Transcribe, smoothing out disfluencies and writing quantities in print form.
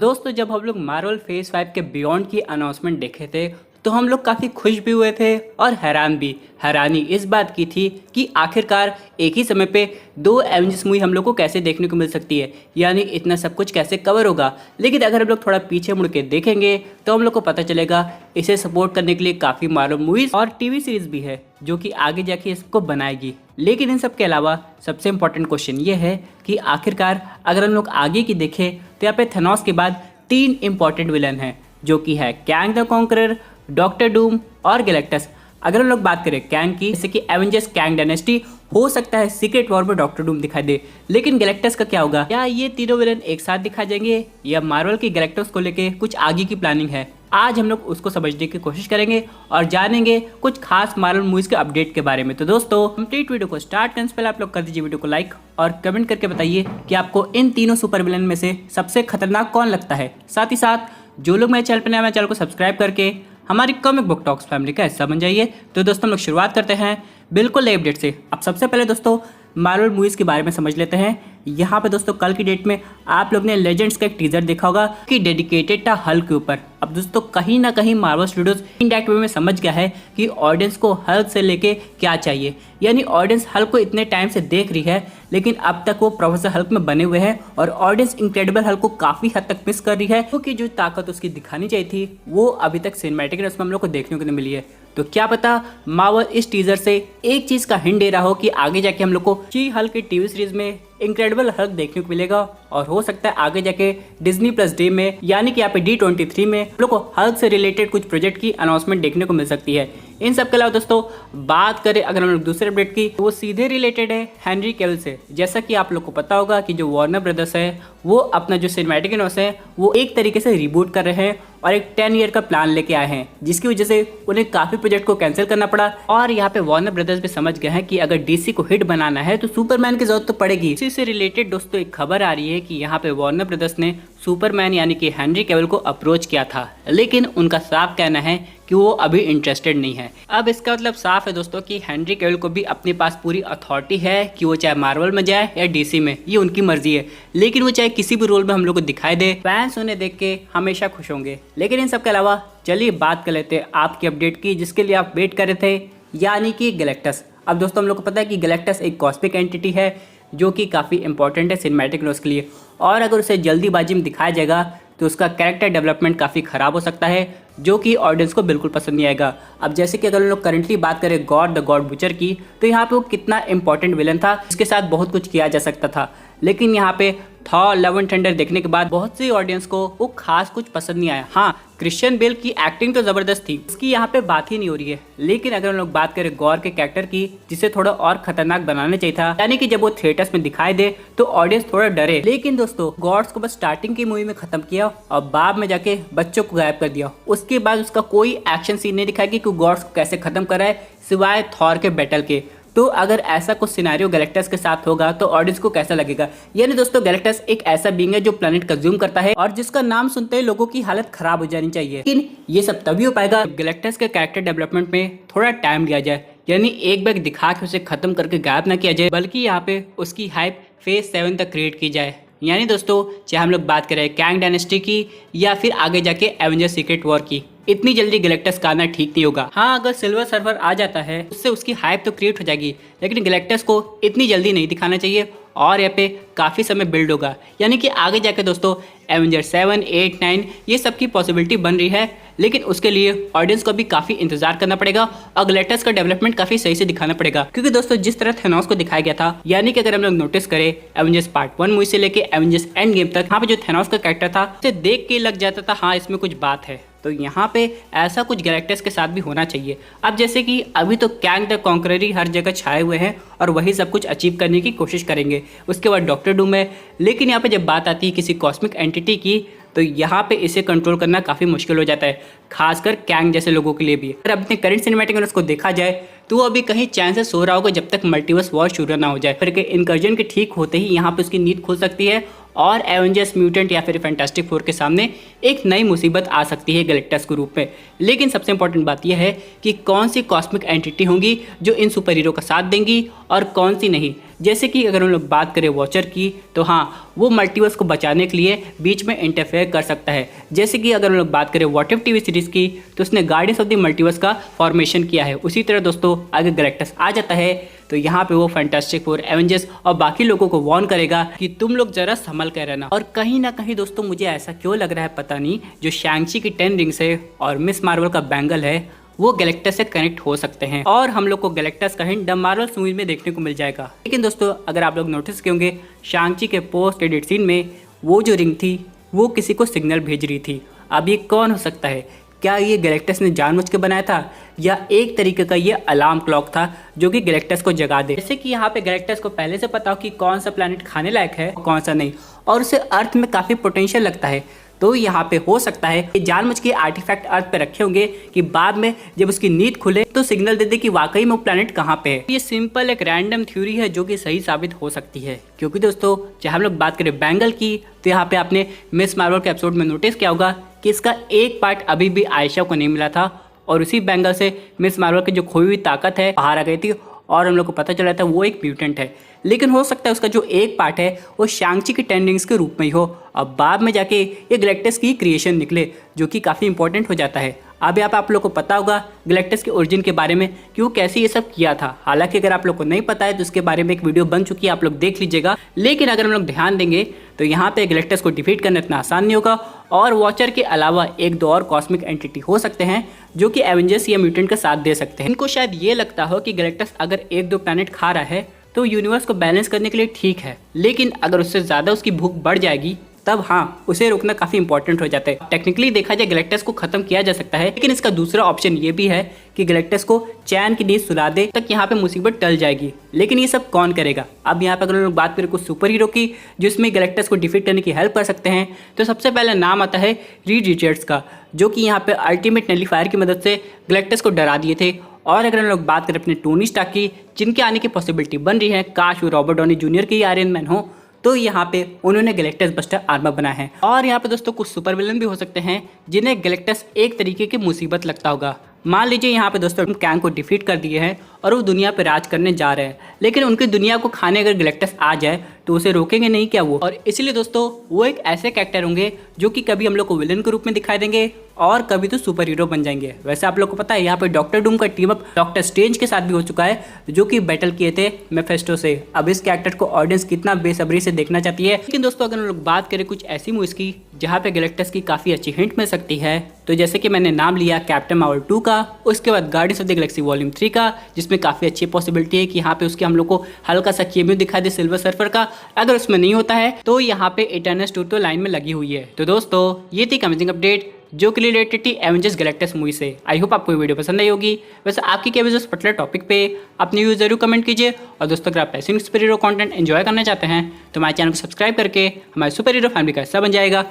दोस्तों जब हम लोग मार्वल फेज 5 के बियॉन्ड की अनाउंसमेंट देखे थे तो हम लोग काफ़ी खुश भी हुए थे और हैरान भी। हैरानी इस बात की थी कि आखिरकार एक ही समय पे दो एवेंजर्स मूवी हम लोग को कैसे देखने को मिल सकती है, यानी इतना सब कुछ कैसे कवर होगा। लेकिन अगर हम लोग थोड़ा पीछे मुड़ के देखेंगे तो हम लोग को पता चलेगा इसे सपोर्ट करने के लिए काफ़ी मार्वल मूवीज़ और टीवी सीरीज़ भी है जो कि आगे जाके इसको बनाएगी। लेकिन इन सब के अलावा सबसे इम्पोर्टेंट क्वेश्चन ये है कि आखिरकार अगर हम लोग आगे की देखें तो यहाँ पे थेनोस के बाद 3 इंपॉर्टेंट विलन हैं जो कि है Kang the conqueror, doctor Doom और गैलेक्टस। अगर हम लोग बात करें कैंग की, जैसे कि एवेंजर्स कैंग डायनेस्टी, हो सकता है सीक्रेट वॉर में डॉक्टर डूम दिखाई दे। लेकिन गैलेक्टस का क्या होगा? क्या ये तीनों विलन एक साथ दिखाई देंगे या मार्वल की गैलेक्टस को लेके कुछ आगे की प्लानिंग है? आज हम लोग उसको समझने की कोशिश करेंगे और जानेंगे कुछ खास मार्वल मूवीज के अपडेट के बारे में। तो दोस्तों कंप्लीट वीडियो को स्टार्ट करने से पहले आप लोग कर दीजिए वीडियो को लाइक और कमेंट करके बताइए कि आपको इन तीनों सुपर विलन में से सबसे खतरनाक कौन लगता है। साथ ही साथ जो लोग मेरे चैनल पर नए, मेरे चैनल को सब्सक्राइब करके हमारी कॉमिक बुक टॉक्स फैमिली का हिस्सा बन जाइए। तो दोस्तों हम लोग शुरुआत करते हैं बिल्कुल नए अपडेट से। अब सबसे पहले दोस्तों मार्वल मूवीज़ के बारे में समझ लेते हैं। यहाँ पे दोस्तों कल की डेट में आप लोग ने लेजेंड्स का एक टीजर देखा होगा कि डेडिकेटेड था हल्क के ऊपर। अब दोस्तों कहीं ना कहीं मार्वल स्टूडियोज इनडायरेक्ट वे में समझ गया है कि ऑडियंस को हल्क से लेके क्या चाहिए, यानी ऑडियंस हल्क को इतने टाइम से देख रही है लेकिन अब तक वो प्रोफेसर हल्क में बने हुए हैं और ऑडियंस इनक्रेडिबल हल्क को काफी हद तक मिस कर रही है, क्योंकि जो ताकत उसकी दिखानी चाहिए थी वो अभी तक सिनेमैटिक यूनिवर्स में हम लोग को देखने को नहीं मिली है। तो क्या पता मार्वल इस टीजर से एक चीज का हिंट दे रहा हो कि आगे जाके हम लोग को शी हल्क की टीवी सीरीज में इनक्रेडिबल हल्क देखने को मिलेगा और हो सकता है आगे जाके डिज्नी प्लस डे में यानी कि यहाँ पे D23 में हम लोग को हल्क से रिलेटेड कुछ प्रोजेक्ट की अनाउंसमेंट देखने को मिल सकती है। इन सब के अलावा दोस्तों बात करें अगर हम लोग दूसरे अपडेट की तो वो सीधे रिलेटेड है हेनरी कैविल से। जैसा कि आप लोग को पता होगा कि जो वार्नर ब्रदर्स है वो अपना जो सिनेमैटिक यूनिवर्स है वो एक तरीके से रिबूट कर रहे हैं और एक 10 ईयर का प्लान लेके आए हैं, जिसकी वजह से उन्हें काफी प्रोजेक्ट को कैंसिल करना पड़ा। और यहाँ पे वार्नर ब्रदर्स भी समझ गए हैं कि अगर डीसी को हिट बनाना है तो सुपरमैन की जरूरत तो पड़ेगी। इसी से रिलेटेड दोस्तों एक खबर आ रही है कि यहाँ पे वार्नर ब्रदर्स ने सुपरमैन यानी कि हेनरी कैविल को अप्रोच किया था, लेकिन उनका साफ कहना है कि वो अभी इंटरेस्टेड नहीं है। अब इसका मतलब साफ है दोस्तों कि हेनरी कैविल को भी अपने पास पूरी अथॉरिटी है कि वो चाहे मार्वल में जाए या डीसी में, ये उनकी मर्जी है। लेकिन वो चाहे किसी भी रोल में हम लोग को दिखाई दे, फैंस उन्हें देख के हमेशा खुश होंगे। लेकिन इन सब के अलावा चलिए बात कर लेते हैं आपकी अपडेट की जिसके लिए आप वेट कर रहे थे, यानी कि गैलेक्टस। अब दोस्तों हम लोग को पता है कि गैलेक्टस एक कॉस्मिक एंटिटी है जो कि काफ़ी इंपॉर्टेंट है सिनेमैटिक यूनिवर्स के लिए, और अगर उसे जल्दीबाजी में दिखाया जाएगा तो उसका कैरेक्टर डेवलपमेंट काफ़ी ख़राब हो सकता है जो कि ऑडियंस को बिल्कुल पसंद नहीं आएगा। अब जैसे कि अगर हम लोग करंटली बात करें गॉड द गॉड बुचर की, तो यहाँ पे वो कितना इंपॉर्टेंट विलन था, इसके साथ बहुत कुछ किया जा सकता था। लेकिन यहाँ पे थॉर लव एंड थंडर देखने के बाद बहुत सी ऑडियंस को वो खास कुछ पसंद नहीं आया। हाँ, क्रिश्चियन बेल की एक्टिंग तो जबरदस्त थी, उसकी यहाँ पे बात ही नहीं हो रही है। लेकिन अगर हम लोग बात करें गॉर के कैरेक्टर की, जिसे थोड़ा और खतरनाक बनाना चाहिए था, यानी कि जब वो थिएटर्स में दिखाई दे तो ऑडियंस थोड़ा डरे। लेकिन दोस्तों गॉड्स को बस स्टार्टिंग की मूवी में खत्म किया और बाद में जाके बच्चों को गायब कर दिया। उसके बाद उसका कोई एक्शन सीन नहीं दिखाया कि गॉड्स को कैसे खत्म करा है सिवाय थॉर के बैटल के। तो अगर ऐसा कुछ सिनेरियो गैलेक्टस के साथ होगा तो ऑडियंस को कैसा लगेगा? यानी दोस्तों गैलेक्टस एक ऐसा बीइंग है जो प्लेनेट कंज्यूम करता है और जिसका नाम सुनते ही लोगों की हालत खराब हो जानी चाहिए। लेकिन ये सब तभी हो पाएगा जब गैलेक्टस के कैरेक्टर डेवलपमेंट में थोड़ा टाइम लिया जाए, यानी एक बैग दिखा के उसे खत्म करके गायब ना किया जाए, बल्कि यहाँ पे उसकी हाइप फेज 7 तक क्रिएट की जाए। यानी दोस्तों चाहे हम लोग बात करें कैंग डायनेस्टी की या फिर आगे जाके एवेंजर्स सीक्रेट वॉर की, इतनी जल्दी गैलेक्टस का आना ठीक नहीं होगा। हाँ, अगर सिल्वर सर्फर आ जाता है उससे उसकी हाइप तो क्रिएट हो जाएगी, लेकिन गैलेक्टस को इतनी जल्दी नहीं दिखाना चाहिए और यहाँ पे काफ़ी समय बिल्ड होगा। यानी कि आगे जाके दोस्तों एवेंजर्स 7, 8, 9 ये सब की पॉसिबिलिटी बन रही है, लेकिन उसके लिए ऑडियंस को भी काफ़ी इंतजार करना पड़ेगा और गैलेक्टस का डेवलपमेंट काफ़ी सही से दिखाना पड़ेगा। क्योंकि दोस्तों जिस तरह थेनोस को दिखाया गया था, यानी कि अगर हम लोग नोटिस करें एवेंजर्स पार्ट 1 मूवी से लेके एवेंजर्स एंड गेम तक, यहाँ पे जो थेनोस का कैरेक्टर था उसे देख के लग जाता था हाँ इसमें कुछ बात है। तो यहाँ पे ऐसा कुछ गैलेक्टस के साथ भी होना चाहिए। अब जैसे कि अभी तो कैंग द कॉन्करर हर जगह छाए हुए हैं और वही सब कुछ अचीव करने की कोशिश करेंगे। उसके बाद डॉक्टर डूम है, लेकिन यहाँ पे जब बात आती है किसी कॉस्मिक एंटिटी की तो यहाँ पे इसे कंट्रोल करना काफ़ी मुश्किल हो जाता है, खासकर कैंग जैसे लोगों के लिए भी। अगर अपने करंट सिनेमैटिक यूनिवर्स को देखा जाए तो वो अभी कहीं चैन से सो रहा होगा जब तक मल्टीवर्स वॉर शुरू ना हो जाए। फिर के इनकर्जन के ठीक होते ही यहाँ पे उसकी नींद खुल सकती है और एवेंजर्स म्यूटेंट या फिर फैंटास्टिक फोर के सामने एक नई मुसीबत आ सकती है गैलेक्टस के रूप में। लेकिन सबसे इंपॉर्टेंट बात यह है कि कौन सी कॉस्मिक एंटिटी होंगी जो इन सुपर हीरो का साथ देंगी और कौन सी नहीं। जैसे कि अगर हम लोग बात करें वॉचर की, तो हाँ वो मल्टीवर्स को बचाने के लिए बीच में इंटरफेयर कर सकता है। जैसे कि अगर हम लोग बात करें व्हाट इफ टीवी सीरीज की, तो उसने गार्डियंस ऑफ द मल्टीवर्स का फॉर्मेशन किया है। उसी तरह दोस्तों अगर गैलेक्टस आ जाता है तो यहाँ पे वो फैंटास्टिक फोर, एवेंजर्स और बाकी लोगों को वार्न करेगा कि तुम लोग जरा संभल कर रहना। और कहीं ना कहीं दोस्तों मुझे ऐसा क्यों लग रहा है पता नहीं, जो शैंग-ची की 10 रिंग्स है और मिस मार्वल का बैंगल है वो गैलेक्टस से कनेक्ट हो सकते हैं और हम लोग को गैलेक्टस का हिंट द मार्वल मूवी में देखने को मिल जाएगा। लेकिन दोस्तों अगर आप लोग नोटिस किए शैंग-ची के पोस्ट एडिट सीन में वो जो रिंग थी वो किसी को सिग्नल भेज रही थी। अब ये कौन हो सकता है? क्या ये गैलेक्टस ने जानबूझ के बनाया था या एक तरीके का ये अलार्म क्लॉक था जो कि गैलेक्टस को जगा दे? जैसे कि यहाँ पे गैलेक्टस को पहले से पता हो कि कौन सा प्लैनेट खाने लायक है कौन सा नहीं, और उसे अर्थ में काफ़ी पोटेंशियल लगता है, तो यहाँ पे हो सकता है कि जानबूझ के आर्टिफैक्ट अर्थ पे रखे होंगे कि बाद में जब उसकी नींद खुले तो सिग्नल दे दे कि वाकई में वो प्लैनेट कहाँ पे है। ये सिंपल एक रैंडम थ्योरी है जो कि सही साबित हो सकती है, क्योंकि दोस्तों चाहे हम लोग बात करें बैंगल की, तो यहाँ पे आपने मिस मार्वल के एपिसोड में नोटिस किया होगा कि इसका एक पार्ट अभी भी आयशा को नहीं मिला था और उसी बैंगल से मिस मार्वल की जो खोई हुई ताकत है बाहर आ गई थी और हम लोग को पता चला था वो एक म्यूटेंट है। लेकिन हो सकता है उसका जो एक पार्ट है वो शैंग-ची की 10 रिंग्स के रूप में ही हो, अब बाद में जाके ये गैलेक्टस की क्रिएशन निकले जो कि काफ़ी इंपॉर्टेंट हो जाता है। अब यहाँ पे आप लोग को पता होगा गैलेक्टस के ओरिजिन के बारे में कि वो कैसे ये सब किया था। हालांकि अगर आप लोग को नहीं पता है तो उसके बारे में एक वीडियो बन चुकी है, आप लोग देख लीजिएगा। लेकिन अगर हम लोग ध्यान देंगे तो यहाँ पे गैलेक्टस को डिफीट करना इतना आसान नहीं होगा और वॉचर के अलावा एक दो और कॉस्मिक एंटिटी हो सकते हैं जो कि एवेंजर्स या म्यूटेंट का साथ दे सकते हैं। इनको शायद ये लगता हो कि गैलेक्टस अगर एक दो प्लैनेट खा रहा है तो यूनिवर्स को बैलेंस करने के लिए ठीक है, लेकिन अगर उससे ज़्यादा उसकी भूख बढ़ जाएगी तब हाँ उसे रोकना काफ़ी इंपॉर्टेंट हो जाता है। टेक्निकली देखा जाए गैलेक्टस को खत्म किया जा सकता है, लेकिन इसका दूसरा ऑप्शन ये भी है कि गैलेक्टस को चैन की नींद सुला दे तक यहाँ पे मुसीबत टल जाएगी। लेकिन ये सब कौन करेगा? अब यहाँ पे अगर लोग बात करें कुछ सुपर हीरो की जिसमें गैलेक्टस को डिफीट करने की हेल्प कर सकते हैं, तो सबसे पहले नाम आता है रीड रिचर्ड्स का, जो कि यहाँ पे अल्टीमेट नलीफायर की मदद से गैलेक्टस को डरा दिए थे। और अगर हम लोग बात करें अपने टोनी स्टार्क की, जिनके आने की पॉसिबिलिटी बन रही है, काश वो रॉबर्ट डॉनी जूनियर के ही आयरन मैन हो, तो यहाँ पे उन्होंने गैलेक्टस बस्टर आर्मर बनाया है। और यहाँ पे दोस्तों कुछ सुपर विलन भी हो सकते हैं जिन्हें गैलेक्टस एक तरीके की मुसीबत लगता होगा। मान लीजिए यहाँ पे दोस्तों कैंग को डिफीट कर दिए हैं और वो दुनिया पे राज करने जा रहे हैं, लेकिन उनकी दुनिया को खाने अगर गैलेक्टस आ जाए तो उसे रोकेंगे नहीं क्या वो? और इसीलिए दोस्तों वो एक ऐसे कैरेक्टर होंगे जो कि कभी हम लोग को विलन के रूप में दिखाई देंगे और कभी तो सुपर हीरो बन जाएंगे। वैसे आप लोग को पता है यहाँ पे डॉक्टर डूम का टीम अप डॉक्टर स्ट्रेंज के साथ भी हो चुका है, जो कि बैटल किए थे मेफेस्टो से। अब इस कैरेक्टर को ऑडियंस कितना बेसब्री से देखना चाहती है। लेकिन दोस्तों अगर हम लोग बात करें कुछ ऐसी मूवीज की जहाँ पे गैलेक्टस की काफ़ी अच्छी हिंट मिल सकती है, तो जैसे कि मैंने नाम लिया कैप्टन मार्वल 2 का, उसके बाद guardians of the Galaxy volume 3 का, जिसमें काफ़ी अच्छी पॉसिबिलिटी है कि यहाँ पे उसके हम लोग को हल्का सा केमियो दिखा दे सिल्वर सर्फर का। अगर उसमें नहीं होता है तो यहाँ पे इटर्नल्स 2 तो लाइन में लगी हुई है। तो दोस्तों ये थी अमेजिंग अपडेट जो कि रिलेटेड थी एवेंजर्स गैलेक्टस मूवी से। आई होप आपको ये वीडियो पसंद आई होगी। वैसे आपकी क्या व्यूज़ पर्टिकुलर टॉपिक पे अपने व्यूज़ जरूर कमेंट कीजिए। और दोस्तों अगर आप ऐसे सुपर हीरो कंटेंट एंजॉय करना चाहते हैं तो हमारे चैनल को सब्सक्राइब करके हमारे सुपर हीरो फैमिली का हिस्सा बन जाएगा।